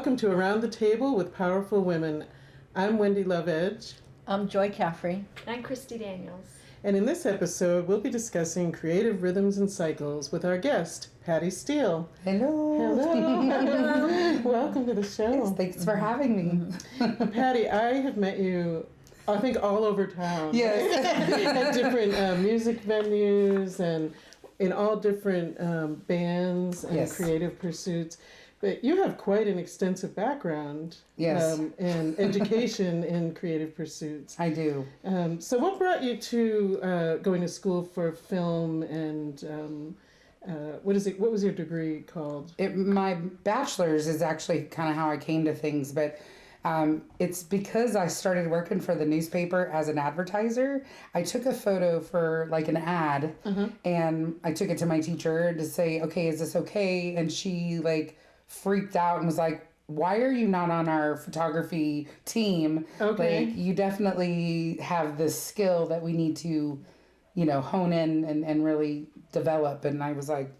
Welcome to Around the Table with Powerful Women. I'm Wendy Love Edge. I'm Joy Caffrey. I'm Christi Daniels. And in this episode, we'll be discussing creative rhythms and cycles with our guest, Patti Steel. Hello. Hello. Welcome to the show. Yes, thanks for having me. Patti, I have met you, I think, all over town. Yes. At different music venues and in all different bands and creative pursuits. But you have quite an extensive background in education in creative pursuits. I do. So what brought you to going to school for film and what was your degree called? My bachelor's is actually kind of how I came to things, but it's because I started working for the newspaper as an advertiser. I took a photo for like an ad and I took it to my teacher to say, okay, is this okay? And she like freaked out and was like, why are you not on our photography team? Okay. Like, you definitely have this skill that we need to, hone in and really develop. And I was like,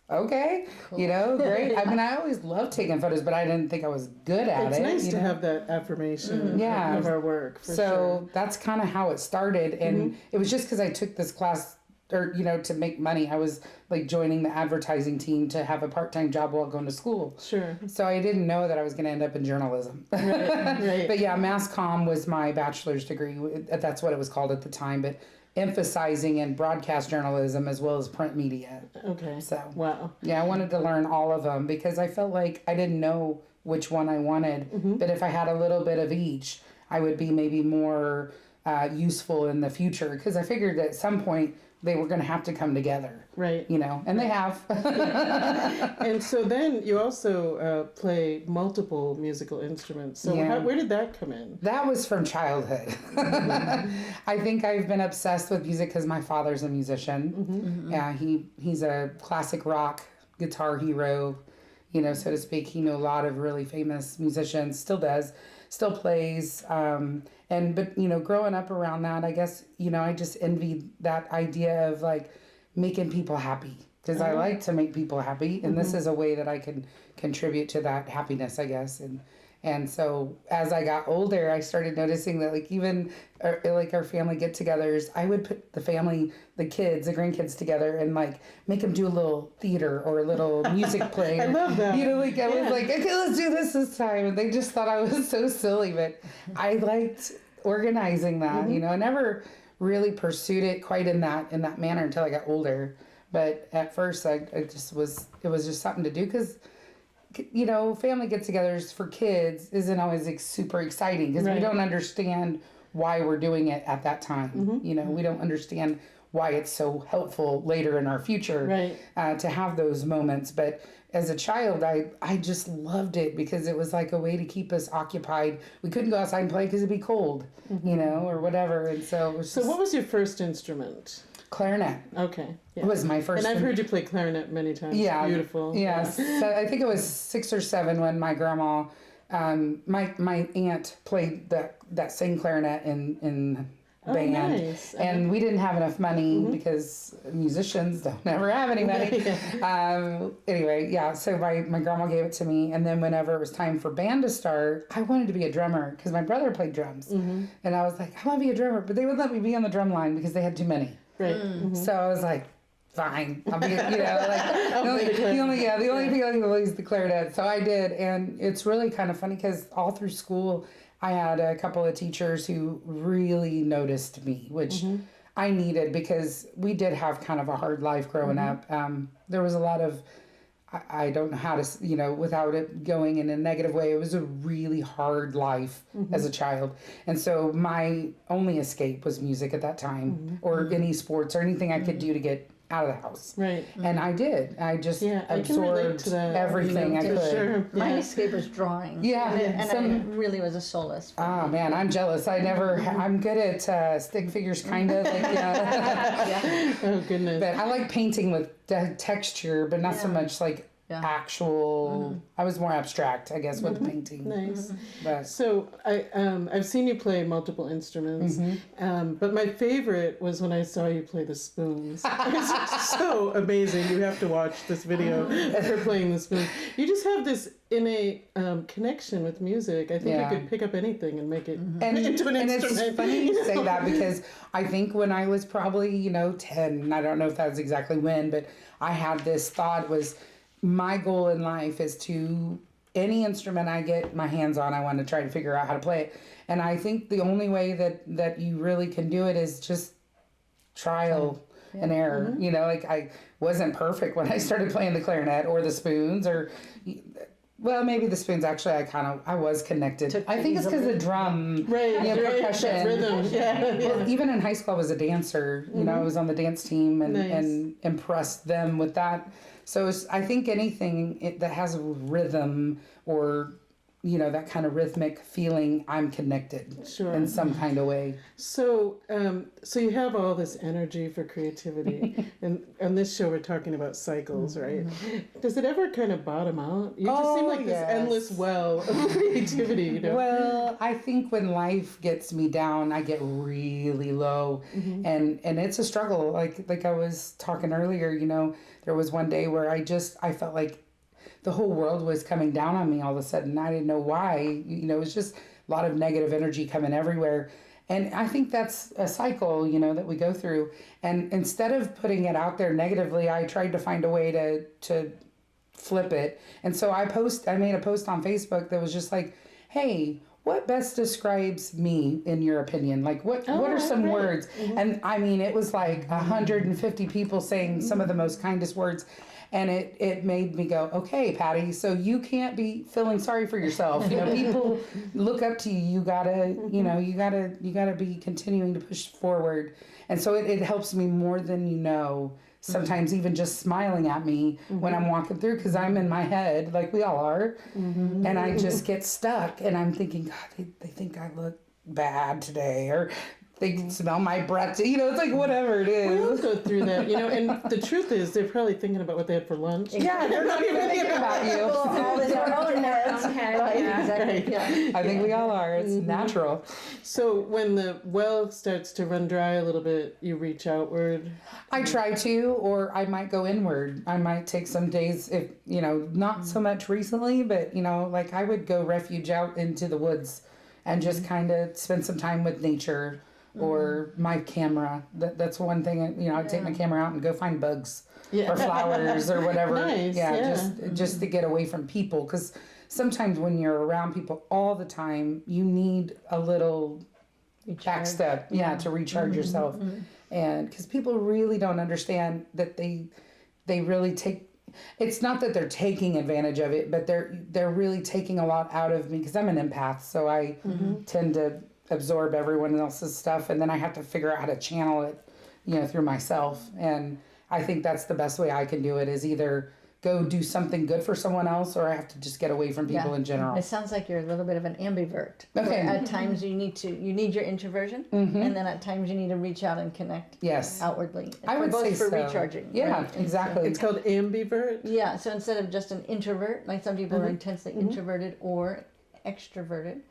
okay, cool. Great. I mean, I always loved taking photos, but I didn't think I was good at it. It's nice to know? have that affirmation of our work. So that's kind of how it started. And it was just because I took this class to make money. I was like joining the advertising team to have a part-time job while going to school. Sure. So I didn't know that I was going to end up in journalism. Right. But yeah, mass comm was my bachelor's degree. That's what it was called at the time, but emphasizing in broadcast journalism as well as print media. Okay. So wow. Yeah, I wanted to learn all of them because I felt like I didn't know which one I wanted. But if I had a little bit of each, I would be maybe more useful in the future, because I figured at some point they were going to have to come together. Right. And they have. And so then you also play multiple musical instruments. So where did that come in? That was from childhood. I think I've been obsessed with music because my father's a musician. Yeah, he's a classic rock guitar hero, so to speak. He knew a lot of really famous musicians, still plays. But growing up around that, I guess, I just envied that idea of like making people happy, because I like to make people happy. And this is a way that I can contribute to that happiness, I guess. And so as I got older, I started noticing that like even our family get-togethers, I would put the kids, the grandkids together and like make them do a little theater or a little music play. I love that. I was like, okay, let's do this time. And they just thought I was so silly, but I liked organizing that. I never really pursued it quite in that manner until I got older. But at first, it was just something to do, because family get-togethers for kids isn't always super exciting, because we don't understand why we're doing it at that time. We don't understand why it's so helpful later in our future to have those moments. But as a child, I just loved it, because it was like a way to keep us occupied. We couldn't go outside and play because it'd be cold, or whatever. And so it was So what was your first instrument? Clarinet. Okay. Yeah. It was my first. And I've heard you play clarinet many times. Yeah. Beautiful. Yes. Yeah. So I think it was 6 or 7 when my grandma, my aunt played that same clarinet in band. Nice. And we didn't have enough money, because musicians don't ever have any money. Anyway, yeah, so my grandma gave it to me, and then whenever it was time for band to start, I wanted to be a drummer, because my brother played drums. And I was like, I want to be a drummer, but they wouldn't let me be on the drum line because they had too many. Right. So I was like, fine, I'll be, the only thing I can play is the clarinet. So I did, and it's really kind of funny, because all through school, I had a couple of teachers who really noticed me, which I needed, because we did have kind of a hard life growing up. There was a lot of, I don't know how to, without it going in a negative way, it was a really hard life as a child. And so my only escape was music at that time, or any sports or anything I could do to get out of the house. Right. And I did. I just absorbed everything I could. Sure. My escape was drawing. Yeah. And it really was a solace. Oh man, I'm jealous. I'm good at stick figures, kind of. Oh goodness. But I like painting with texture, but not so much like actual. I was more abstract, I guess, with the painting. Nice. But So I've seen you play multiple instruments, but my favorite was when I saw you play the spoons. It's so amazing. You have to watch this video of her playing the spoons. You just have this innate connection with music. I think you could pick up anything and make it into an instrument. It's funny you say that because I think when I was probably 10, I don't know if that's exactly when, but I had this thought was my goal in life is to any instrument I get my hands on, I want to try to figure out how to play it. And I think the only way that you really can do it is just trial and error. Like I wasn't perfect when I started playing the clarinet or the spoons or, well, maybe the spoons actually I was connected. I think it's because the drum, percussion. Rhythm. Well, even in high school I was a dancer, I was on the dance team and impressed them with that. So I think anything that has a rhythm or, that kind of rhythmic feeling, I'm connected in some kind of way. So, so you have all this energy for creativity, and on this show we're talking about cycles, right? Does it ever kind of bottom out? You just seem like this endless well of creativity. Well, I think when life gets me down, I get really low, and it's a struggle. Like I was talking earlier, there was one day where I felt like the whole world was coming down on me all of a sudden. I didn't know why. It was just a lot of negative energy coming everywhere. And I think that's a cycle, that we go through. And instead of putting it out there negatively, I tried to find a way to flip it. And so I made a post on Facebook that was just like, hey, what best describes me in your opinion? Like what are some words? And I mean, it was like 150 people saying some of the most kindest words. And it made me go, okay, Patti, so you can't be feeling sorry for yourself. People look up to you. You gotta, you gotta be continuing to push forward. And so it helps me more than sometimes even just smiling at me when I'm walking through, because I'm in my head, like we all are. And I just get stuck and I'm thinking, God, they think I look bad today, or they smell my breath. It's like whatever it is. We all go through that, and the truth is they're probably thinking about what they had for lunch. Yeah, they're not even thinking about you. All in their own heads. I think we all are. It's natural. So when the well starts to run dry a little bit, you reach outward? I try to, or I might go inward. I might take some days, if, not so much recently, but, like I would go refuge out into the woods and just kind of spend some time with nature. Or my camera. That's one thing. I'd take my camera out and go find bugs or flowers or whatever. Nice. Just to get away from people. Because sometimes when you're around people all the time, you need a little back step, to recharge yourself. And because people really don't understand that they really take. It's not that they're taking advantage of it, but they're really taking a lot out of me, because I'm an empath, so I tend to absorb everyone else's stuff, and then I have to figure out how to channel it, through myself. And I think that's the best way I can do it, is either go do something good for someone else, or I have to just get away from people in general. It sounds like you're a little bit of an ambivert. Okay. At times you need your introversion, and then at times you need to reach out and connect. Yes. Outwardly. I would both say for so. recharging. Yeah, right? exactly. It's called ambivert? Yeah, so instead of just an introvert, like some people are intensely introverted or extroverted,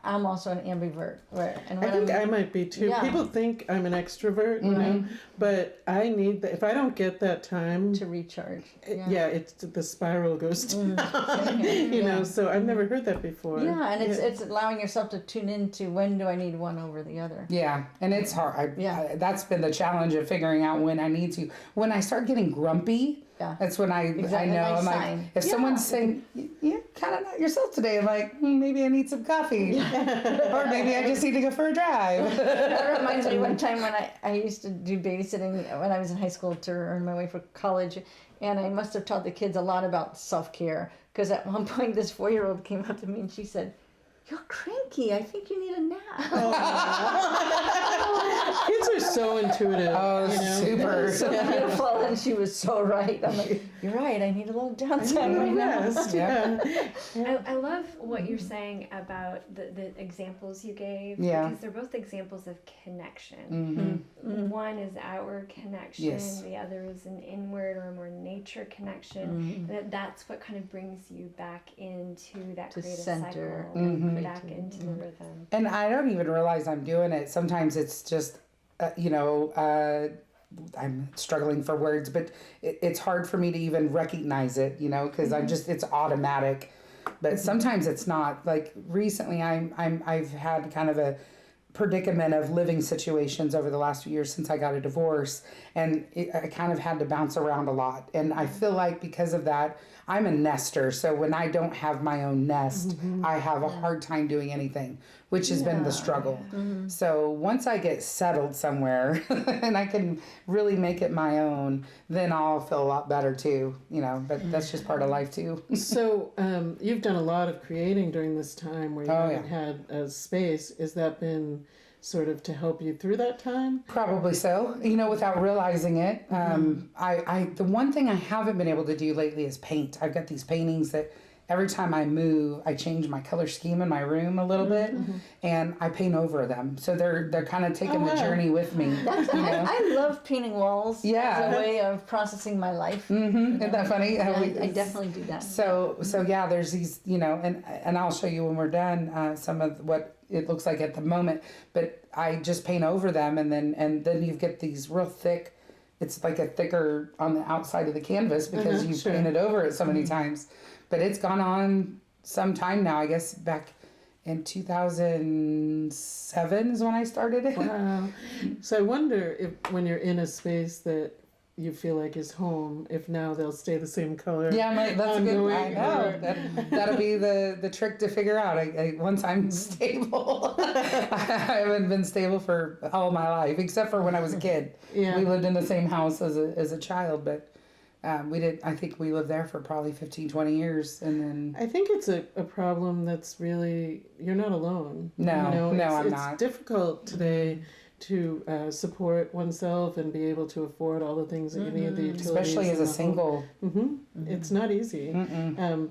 I'm also an ambivert. I think I might be too. Yeah. People think I'm an extrovert, but I need that. If I don't get that time to recharge. it's the spiral goes down. So I've never heard that before. Yeah, and it's allowing yourself to tune into when do I need one over the other. Yeah, and it's hard. That's been the challenge of figuring out when I need to. When I start getting grumpy, that's when I know. I'm like, if someone's saying, you're kind of not yourself today, I'm like, maybe I need some coffee. Or maybe I just need to go for a drive. That reminds me one time when I used to do babysitting when I was in high school to earn my way for college. And I must have taught the kids a lot about self-care. Because at one point, this 4-year-old came up to me and she said, "You're cranky. I think you need a nap." Kids are so intuitive. Oh, super. So beautiful, and she was so right. I'm like, you're right. I need a little downtime right now. I love what you're saying about the examples you gave, because they're both examples of connection. One is outward connection, the other is an inward or a more nature connection. That's what kind of brings you back into that creative center. Cycle, back into the rhythm. And I don't even realize I'm doing it. Sometimes it's just, I'm struggling for words, but it's hard for me to even recognize it, because it's automatic. But sometimes it's not. Like recently, I've had kind of a predicament of living situations over the last few years since I got a divorce, and I kind of had to bounce around a lot. And I feel like because of that, I'm a nester. So when I don't have my own nest, I have a hard time doing anything, which has been the struggle. So once I get settled somewhere and I can really make it my own, then I'll feel a lot better too, but that's just part of life too. So you've done a lot of creating during this time where you haven't had a space. Has that been sort of to help you through that time? Probably so, without realizing it. The one thing I haven't been able to do lately is paint. I've got these paintings that every time I move, I change my color scheme in my room a little bit, and I paint over them. So they're kind of taking the journey with me. I love painting walls as a way of processing my life. Isn't that funny? I definitely do that. So yeah, there's these, and I'll show you when we're done some of what it looks like at the moment. But I just paint over them, and then you get these real thick. It's like a thicker on the outside of the canvas because you've painted over it so many times. But it's gone on some time now. I guess back in 2007 is when I started it. Wow. So I wonder if when you're in a space that you feel like is home, if now they'll stay the same color. Yeah, that's a good. I know that'll be the trick to figure out. Once I'm stable, I haven't been stable for all my life except for when I was a kid. Yeah, we lived in the same house as a child, but. I think we lived there for probably 15, 20 years. And then. I think it's a problem that's really, you're not alone. No, I'm not. It's difficult today to support oneself and be able to afford all the things that you need, the utilities. Especially as a single. It's not easy.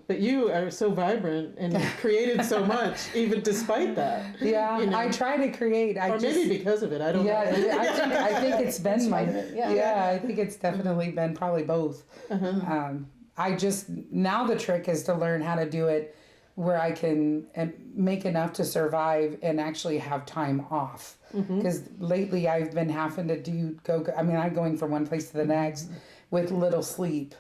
But you are so vibrant and you've created so much, even despite that. Yeah, I try to create. Maybe because of it. I don't know. I think it's been I think it's definitely been probably both. Now the trick is to learn how to do it where I can make enough to survive and actually have time off. Because lately I've been having to I'm going from one place to the next with little sleep,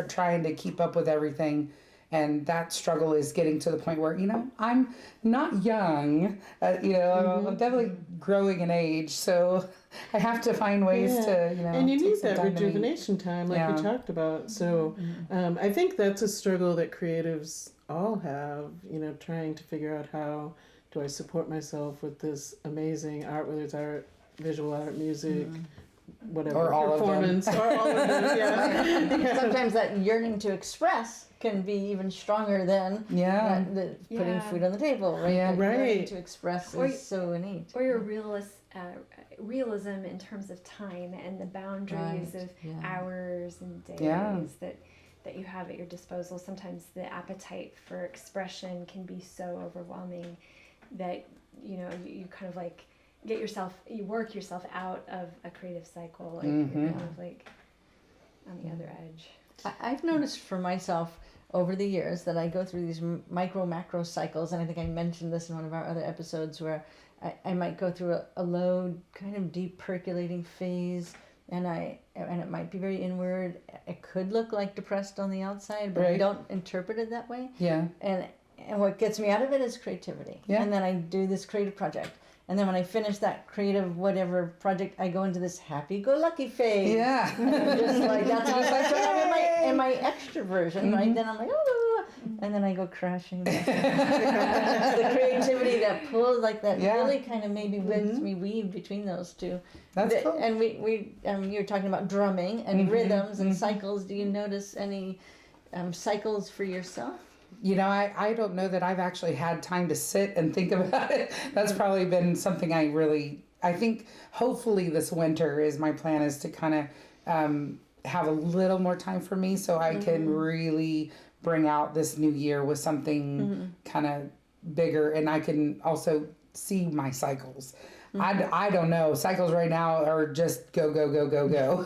trying to keep up with everything. And that struggle is getting to the point where, I'm not young, I'm definitely growing in age. So I have to find ways to, And you need that rejuvenation time like we talked about. So I think that's a struggle that creatives all have, trying to figure out how do I support myself with this amazing art, whether it's art, visual art, music, whatever, or all performance, of them. or all of them. Sometimes that yearning to express can be even stronger than putting food on the table, right? Yeah, the yearning to express is so innate. Or your realism in terms of time and the boundaries of hours and days that you have at your disposal. Sometimes the appetite for expression can be so overwhelming that you kind of like you work yourself out of a creative cycle, and you're kind of like on the other edge. I've noticed for myself over the years that I go through these macro cycles, and I think I mentioned this in one of our other episodes where I might go through a low kind of deep percolating phase, and it might be very inward. It could look like depressed on the outside, but I don't interpret it that way. Yeah. And what gets me out of it is creativity. Yeah. And then I do this creative project. And then when I finish that creative whatever project, I go into this happy-go-lucky phase. Yeah. And I'm just like, that's just like in my extroversion, right? Then I'm like, oh, and then I go crashing back. The creativity that pulls, like that really kind of maybe lets me weave between those two. That's cool. And you were talking about drumming and rhythms and cycles. Do you notice any cycles for yourself? I don't know that I've actually had time to sit and think about it. That's probably been something I really I think hopefully this winter is my plan is to kind of have a little more time for me so I can really bring out this new year with something kind of bigger, and I can also see my cycles. I don't know. Cycles right now are just go, go, go, go, go.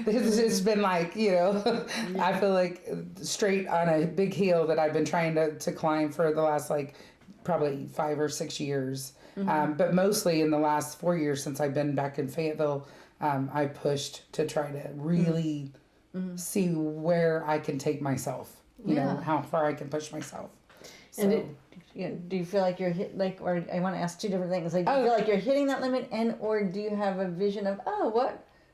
It's been like, I feel like straight on a big hill that I've been trying to climb for the last like probably 5 or 6 years. But mostly in the last 4 years since I've been back in Fayetteville, I pushed to try to really see where I can take myself, you know, how far I can push myself. So. And do you feel like you're or I want to ask two different things. Like, do you feel like you're hitting that limit, or do you have a vision of,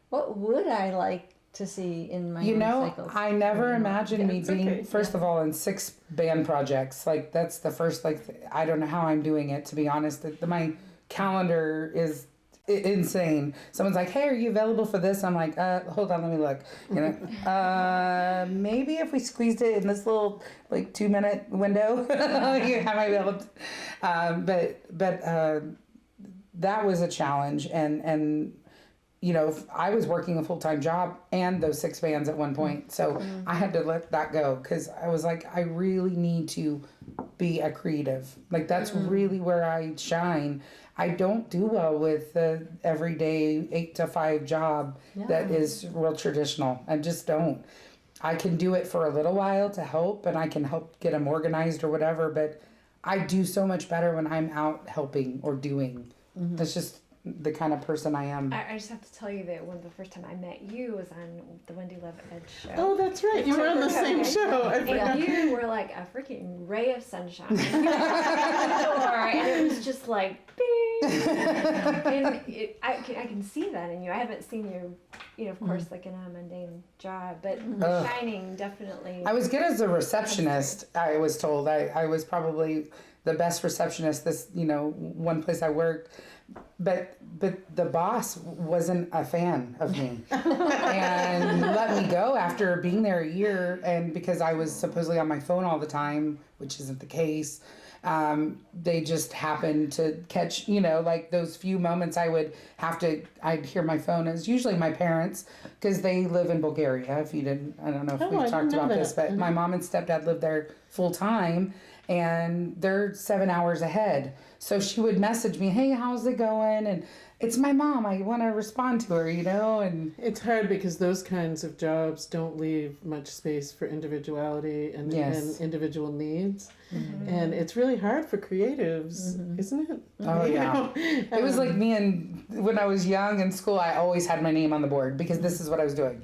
what would I like to see in my cycles? I never imagined me being, first of all, in 6 band projects. Like, that's the first, I don't know how I'm doing it, to be honest. My calendar is insane. Someone's like, hey, are you available for this? I'm like, hold on, let me look. Maybe if we squeezed it in this little 2-minute window, I might be able to. But that was a challenge, and I was working a full-time job and those 6 bands at one point, so I had to let that go because I was like, I really need to be a creative. Like, that's really where I shine. I don't do well with the everyday 8 to 5 job that is real traditional. I just don't. I can do it for a little while to help, and I can help get them organized or whatever, but I do so much better when I'm out helping or doing. That's just the kind of person I am. I just have to tell you that the first time I met you was on the Wendy Love Edge show. Oh, that's right. You were on the same show. And you were like a freaking ray of sunshine. And it was just like, bing. And I can see that in you. I haven't seen you, of course, like in a mundane job, but shining definitely. I was good as a receptionist, I was told. I was probably the best receptionist one place I worked. But the boss wasn't a fan of me and let me go after being there a year, and because I was supposedly on my phone all the time, which isn't the case. They just happened to catch, those few moments I'd hear my phone. It's usually my parents, because they live in Bulgaria. I don't know if we've talked about this, but my mom and stepdad lived there full time, and they're 7 hours ahead. So she would message me, hey, how's it going? And it's my mom. I want to respond to her, and it's hard because those kinds of jobs don't leave much space for individuality and individual needs. And it's really hard for creatives, isn't it? Oh, yeah. It was like me, and when I was young in school, I always had my name on the board because this is what I was doing.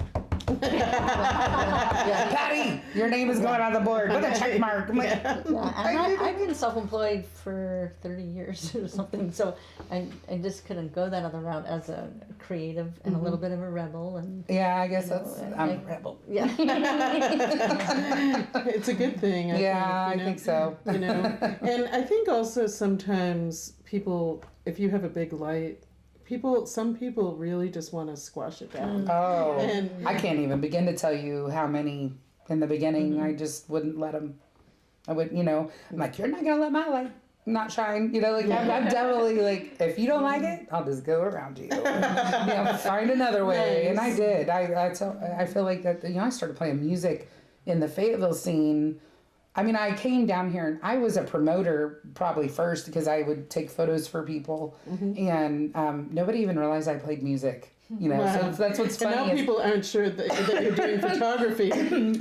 Patti, your name is going on the board with a check mark. I'm like, I've been self-employed for 30 years or something, so I just couldn't go that other route as a creative and a little bit of a rebel. And I guess I'm a rebel. Yeah. It's a good thing. I think so. And I think also sometimes people, if you have a big light, some people really just want to squash it down. Oh, and I can't even begin to tell you how many in the beginning I just wouldn't let them. I would, I'm like, you're not going to let my light not shine. I'm definitely like, if you don't like it, I'll just go around you. Find another way. Nice. And I did. I feel like that, I started playing music in the Fayetteville scene. I mean, I came down here and I was a promoter probably first because I would take photos for people, and nobody even realized I played music. So that's what's funny. And now people aren't sure that you're doing photography.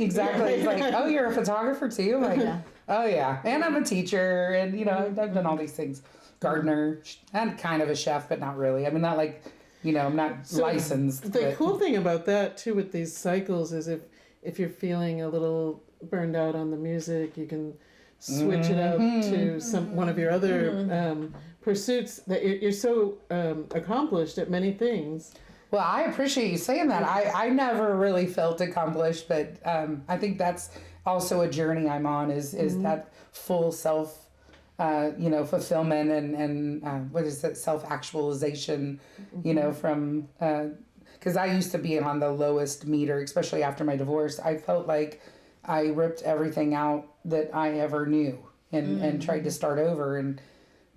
Exactly. It's like, oh, you're a photographer too? I'm like, oh yeah. And I'm a teacher, and I've done all these things. Gardener, and kind of a chef, but not really. I mean, not like, I'm not licensed. The cool thing about that too with these cycles is if you're feeling a little burned out on the music, you can switch it out to one of your other pursuits that you're so accomplished at many things. Well, I appreciate you saying that. I never really felt accomplished, but I think that's also a journey I'm on is that full self fulfillment and what is it, self-actualization, from because I used to be on the lowest meter, especially after my divorce. I felt like I ripped everything out that I ever knew and tried to start over. And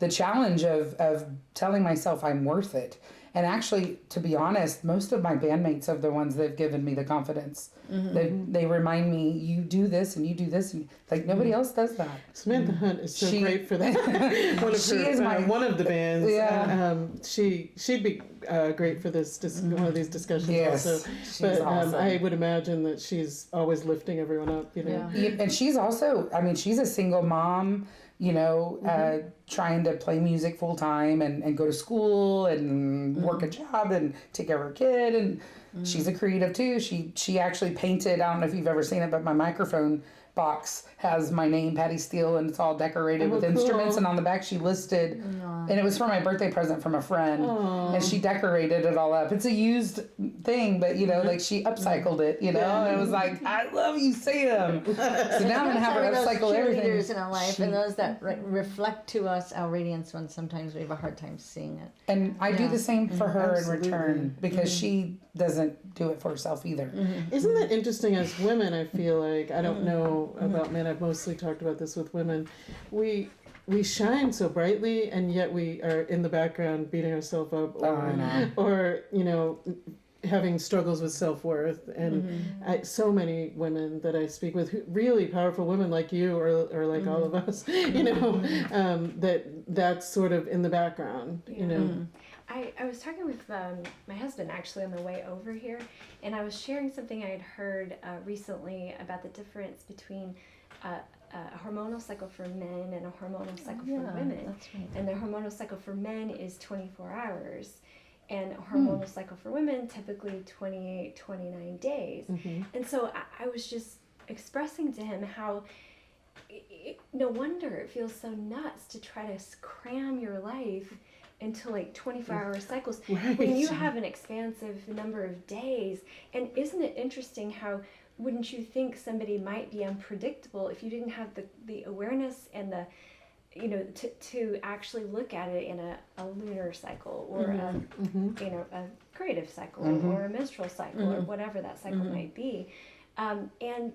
the challenge of telling myself I'm worth it. And actually, to be honest, most of my bandmates are the ones that have given me the confidence. They remind me, you do this and you do this, and like nobody else does that. Samantha Hunt is so great for that. One of the bands. Yeah. She'd be great for this one of these discussions. Yes, also. But awesome. I would imagine that she's always lifting everyone up. Yeah. And she's also, she's a single mom. Trying to play music full time and go to school and work a job and take care of her kid. And she's a creative too. She actually painted, I don't know if you've ever seen it, but my microphone box has my name, Patti Steel, and it's all decorated with instruments. And on the back she listed, and it was for my birthday present from a friend. Aww. And she decorated it all up. It's a used thing, but like she upcycled it, and it was like, I love you, Sam. So now I'm gonna have her upcycle everything. Leaders in our life, and those that reflect to us our radiance when sometimes we have a hard time seeing it. And I do the same for her in return, because she doesn't do it for herself either. Isn't that interesting? As women, I feel like, I don't know about men, I've mostly talked about this with women, we shine so brightly, and yet we are in the background beating ourselves up, or having struggles with self-worth. And so many women that I speak with, really powerful women like you, or like all of us, that's sort of in the background. I was talking with my husband actually on the way over here, and I was sharing something I had heard recently about the difference between a hormonal cycle for men and a hormonal cycle for women. That's right. And the hormonal cycle for men is 24 hours, and a hormonal cycle for women typically 28, 29 days. And so I was just expressing to him how no wonder it feels so nuts to try to cram your life into like 24-hour cycles when you have an expansive number of days. And isn't it interesting how wouldn't you think somebody might be unpredictable if you didn't have the awareness and the to actually look at it in a lunar cycle or a creative cycle or a menstrual cycle or whatever that cycle might be, and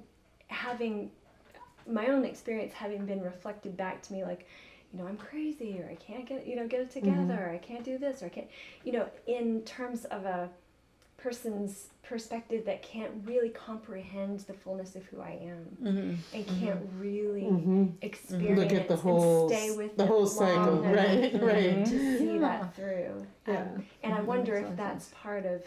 having my own experience having been reflected back to me like, I'm crazy, or I can't get it together, or I can't do this, or I can't, in terms of a person's perspective that can't really comprehend the fullness of who I am, and can't really experience look at the whole, and stay with the whole cycle, right, to see that through. And I wonder if that's part of,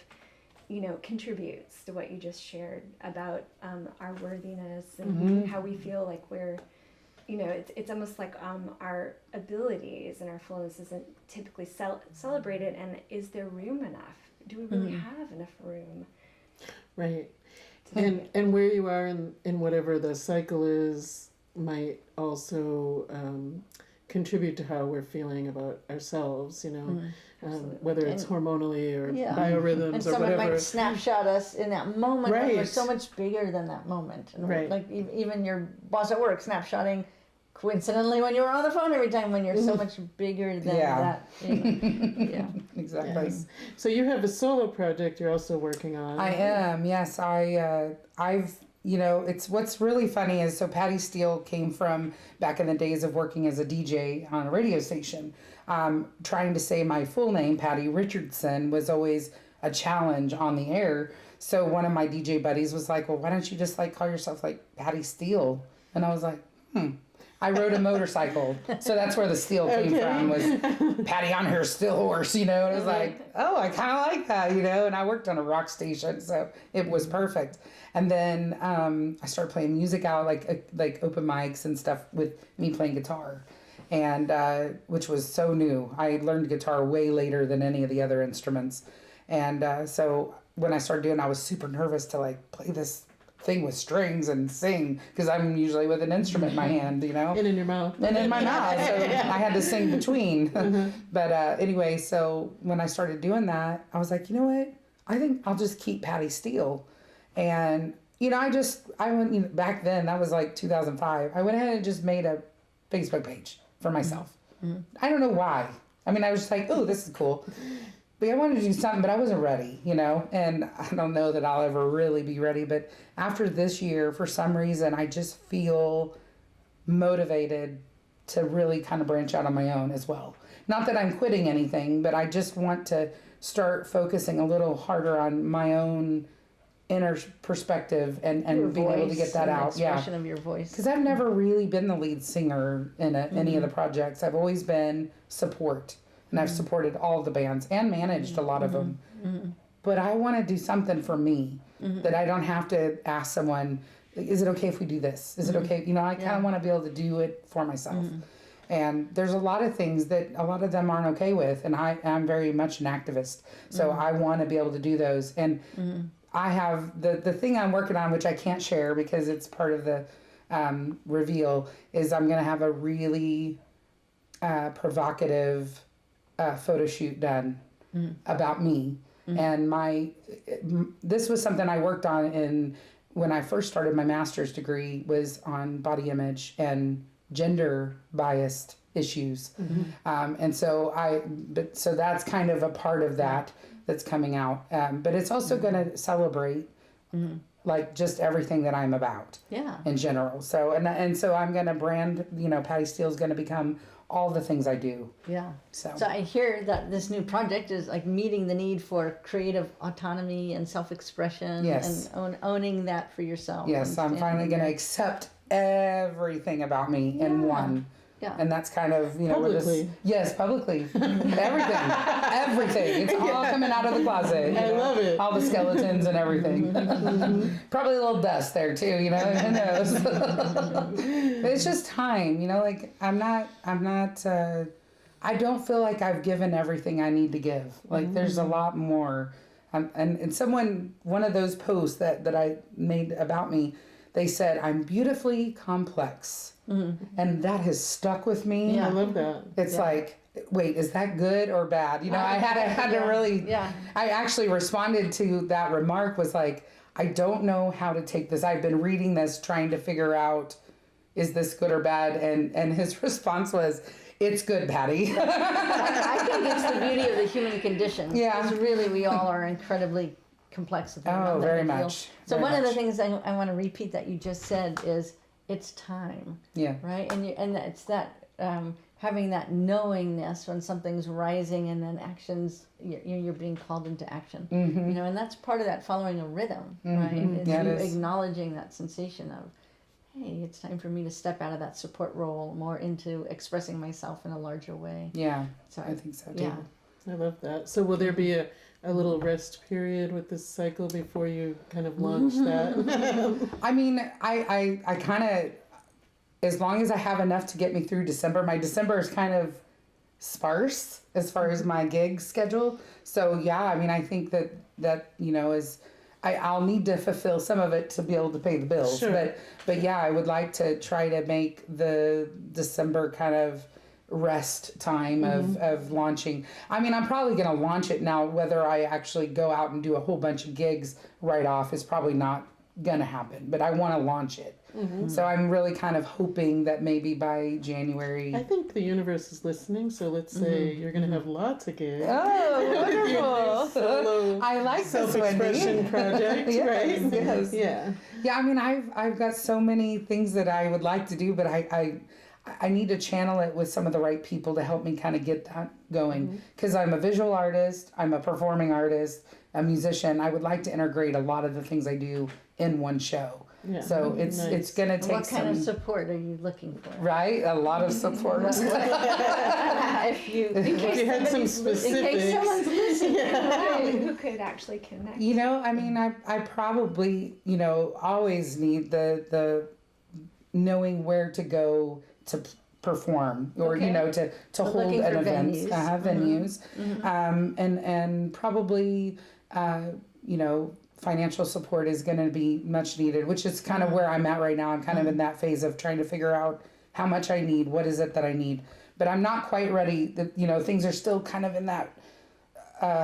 contributes to what you just shared about our worthiness and how we feel like we're, it's almost like our abilities and our fullness isn't typically celebrated, and is there room enough? Do we really have enough room? Right. And where you are in whatever the cycle is might also contribute to how we're feeling about ourselves, whether it's hormonally or biorhythms and or whatever. And someone might snapshot us in that moment when we're so much bigger than that moment. And like even your boss at work snapshotting coincidentally when you were on the phone every time when you're so much bigger than that. Exactly. Yes. So you have a solo project you're also working on. I am, yes. I've it's what's really funny is, so Patti Steel came from back in the days of working as a DJ on a radio station. Trying to say my full name, Patti Richardson, was always a challenge on the air. So one of my DJ buddies was like, well, why don't you just call yourself Patti Steel? And I was like, I rode a motorcycle, so that's where the steel came from, was Patti on her steel horse, and it was like, oh, I kind of like that, and I worked on a rock station, so it was perfect. And then I started playing music out, like open mics and stuff with me playing guitar, and which was so new. I learned guitar way later than any of the other instruments, and so when I started doing it, I was super nervous to play this thing with strings and sing, because I'm usually with an instrument in my hand, And in your mouth. And in my mouth, so I had to sing between. But anyway, so when I started doing that, I was like, you know what? I think I'll just keep Patti Steel. And, I went, back then, that was 2005, I went ahead and just made a Facebook page for myself. I don't know why. I was just like, oh, this is cool. But I wanted to do something, but I wasn't ready, and I don't know that I'll ever really be ready. But after this year, for some reason, I just feel motivated to really kind of branch out on my own as well. Not that I'm quitting anything, but I just want to start focusing a little harder on my own inner perspective and being able to get that out. Expression of your voice. Because I've never really been the lead singer in any of the projects. I've always been support, and I've supported all of the bands and managed a lot of them. But I want to do something for me that I don't have to ask someone, is it okay if we do this? Is it okay? You know, I kind of want to be able to do it for myself. And there's a lot of things that a lot of them aren't okay with, and I'm very much an activist. So I want to be able to do those. And I have the thing I'm working on, which I can't share because it's part of the reveal, is I'm going to have a really provocative photo shoot done about me. And this was something I worked on when I first started my master's degree, was on body image and gender biased issues. And so so that's kind of a part of that's coming out. But it's also going to celebrate like just everything that I'm about in general. So, and so I'm going to brand, Patti Steel is going to become all the things I do. Yeah. So I hear that this new project is like meeting the need for creative autonomy and self-expression and owning that for yourself. Yes, I'm finally going to accept everything about me in one. Yeah. And that's kind of, publicly. Yes, publicly. Everything. It's all coming out of the closet. I love it. All the skeletons and everything. Probably a little dust there too, who knows? It's just time, like I don't feel like I've given everything I need to give. Like there's a lot more. And one of those posts that I made about me, they said, I'm beautifully complex. And that has stuck with me. Yeah, I love that. It's like, wait, is that good or bad? I had to really, I actually responded to that remark, was like, I don't know how to take this. I've been reading this, trying to figure out, is this good or bad? And his response was, it's good, Patti. I think it's the beauty of the human condition. Yeah. Because really we all are incredibly complex. Very much. So one of the things I want to repeat that you just said is, it's time. Yeah. Right? And it's that having that knowingness when something's rising and then actions, you're being called into action. And that's part of that following a rhythm, right? It's you acknowledging that sensation of, hey, it's time for me to step out of that support role more into expressing myself in a larger way. Yeah. So I think so too. Yeah. I love that. So will there be a little rest period with this cycle before you kind of launch that? I mean, I kind of, as long as I have enough to get me through December, my December is kind of sparse as far as my gig schedule. So yeah, I mean, I think that is, I'll need to fulfill some of it to be able to pay the bills. Sure. But yeah, I would like to try to make the December kind of rest time of launching. I mean, I'm probably going to launch it now. Whether I actually go out and do a whole bunch of gigs right off is probably not going to happen, but I want to launch it. So I'm really kind of hoping that maybe by January. I think the universe is listening, so let's say you're going to have lots of gigs. Oh, wonderful. Solo I like this, Wendy. self-expression project, right? Yes. Yeah. Yeah, I mean, I've got so many things that I would like to do, but I need to channel it with some of the right people to help me kind of get that going. Because I'm a visual artist, I'm a performing artist, a musician. I would like to integrate a lot of the things I do in one show. Yeah. So it's going to take What kind of support are you looking for? Right? A lot of support. If you had some specifics. In case someone's listening. Who could actually connect? I mean, I probably, always need the knowing where to go to perform or, to hold an event, venues. And probably, financial support is going to be much needed, which is kind of where I'm at right now. I'm kind of in that phase of trying to figure out how much I need, what is it that I need. But I'm not quite ready. Things are still kind of in that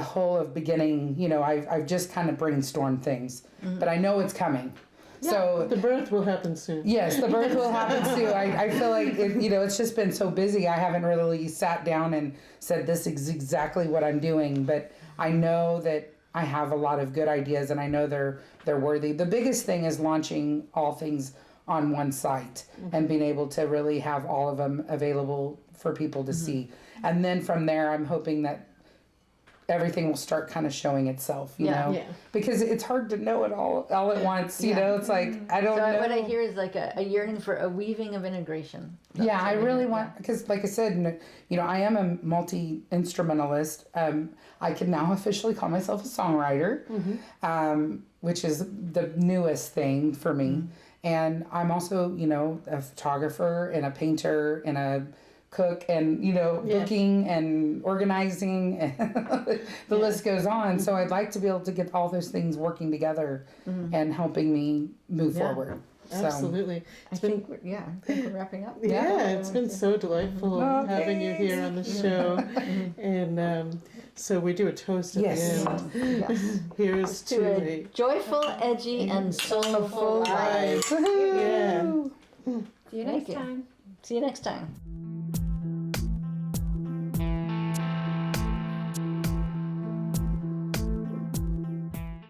hole of beginning. I've just kind of brainstormed things, but I know it's coming. Yeah, so the birth will happen soon. Yes, the birth will happen soon. I feel like it's just been so busy. I haven't really sat down and said this is exactly what I'm doing, but I know that I have a lot of good ideas, and I know they're worthy. The biggest thing is launching all things on one site and being able to really have all of them available for people to see. And then from there, I'm hoping that everything will start kind of showing itself, you know, because it's hard to know it all at once, you know, it's like, I don't know. What I hear is like a yearning for a weaving of integration. Yeah, I really want, because like I said, you know, I am a multi-instrumentalist. I can now officially call myself a songwriter, which is the newest thing for me. And I'm also, you know, a photographer and a painter and a cook and, you know, booking and organizing and the list goes on. So I'd like to be able to get all those things working together and helping me move forward. So, absolutely. I think we're wrapping up. Yeah, it's been so delightful having you here on the show. And so we do a toast at the end. Yes. Here's to a joyful, edgy, and soulful life. Yeah. See you next time. See you next time.